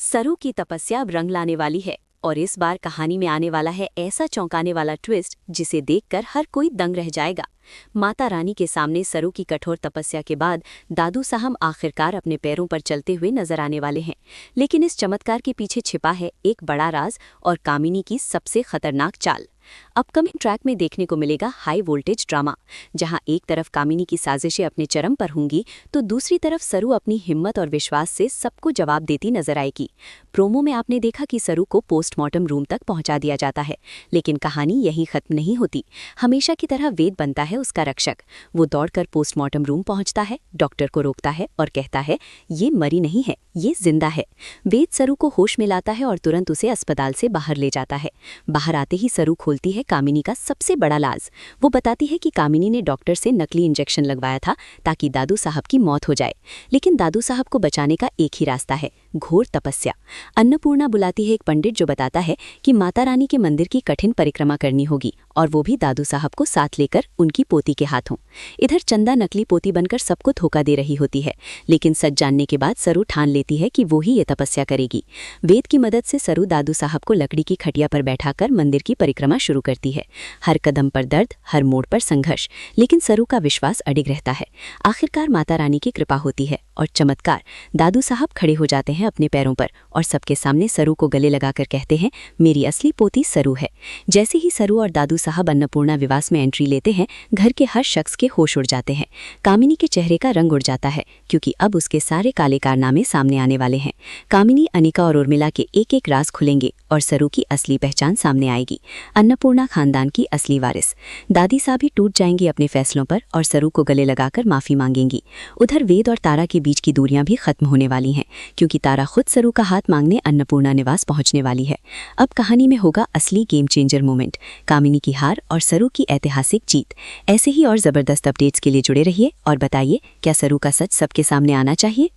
सरू की तपस्या अब रंग लाने वाली है और इस बार कहानी में आने वाला है ऐसा चौंकाने वाला ट्विस्ट जिसे देखकर हर कोई दंग रह जाएगा। माता रानी के सामने सरू की कठोर तपस्या के बाद दादू साहब आखिरकार अपने पैरों पर चलते हुए नजर आने वाले हैं। लेकिन इस चमत्कार के पीछे छिपा है एक बड़ा राज और कामिनी की सबसे खतरनाक चाल। अपकमिंग ट्रैक में देखने को मिलेगा हाई वोल्टेज ड्रामा, जहां एक तरफ कामिनी की साजिशें अपने चरम पर होंगी तो दूसरी तरफ सरू अपनी हिम्मत और विश्वास से सबको जवाब देती नजर आएगी। प्रोमो में आपने देखा कि सरू को पोस्टमार्टम रूम तक पहुंचा दिया जाता है, लेकिन कहानी यहीं खत्म नहीं होती। हमेशा की तरह वेद बनता है उसका रक्षक। वो दौड़कर पोस्टमार्टम रूम पहुंचता है, डॉक्टर को रोकता है और कहता है ये मरी नहीं है, ये जिंदा है। वेद सरू को होश में लाता है और तुरंत उसे अस्पताल से बाहर ले जाता है। बाहर आते ही सरू खोलती है कामिनी का सबसे बड़ा राज। वो बताती है कि कामिनी ने डॉक्टर से नकली इंजेक्शन लगवाया था ताकि दादू साहब की मौत हो जाए। लेकिन दादू साहब को बचाने का एक ही रास्ता है, घोर तपस्या। अन्नपूर्णा बुलाती है एक पंडित जो बताता है कि माता रानी के मंदिर की कठिन परिक्रमा करनी होगी, और वो भी दादू साहब को साथ लेकर उनकी पोती के हाथों। इधर चंदा नकली पोती बनकर सबको धोखा दे रही होती है, लेकिन सच जानने के बाद सरू ठान लेती है कि वो ही ये तपस्या करेगी। वेद की मदद से सरू दादू साहब को लकड़ी की खटिया पर बैठाकर मंदिर की परिक्रमा शुरू करती है। हर कदम पर दर्द, हर मोड़ पर संघर्ष, लेकिन सरू का विश्वास अडिग रहता है। आखिरकार माता रानी की कृपा होती है और चमत्कार, दादू साहब खड़े हो जाते हैं अपने पैरों पर और सबके सामने सरू को गले लगाकर कहते हैं मेरी असली पोती सरू है। जैसे ही सरू और दादू साहब अन्नपूर्णा विवास में एंट्री लेते हैं, घर के हर शख्स के होश उड़ जाते हैं। कामिनी के चेहरे का रंग उड़ जाता है क्योंकि अब उसके सारे काले कारनामे सामने आने वाले हैं। कामिनी, अनिका और उर्मिला के एक एक राज खुलेंगे और सरू की असली पहचान सामने आएगी, अन्नपूर्णा खानदान की असली वारिस। दादी साहब भी टूट जाएंगी अपने फैसलों पर और सरू को गले लगाकर माफी मांगेंगी। उधर वेद और तारा के बीच की दूरियां भी खत्म होने वाली हैं क्योंकि तारा खुद सरू का हाथ मांगने अन्नपूर्णा निवास पहुंचने वाली है। अब कहानी में होगा असली गेम चेंजर मोमेंट, कामिनी की हार और सरू की ऐतिहासिक जीत। ऐसे ही और जबरदस्त अपडेट्स के लिए जुड़े रहिए और बताइए क्या सरू का सच सबके सामने आना चाहिए।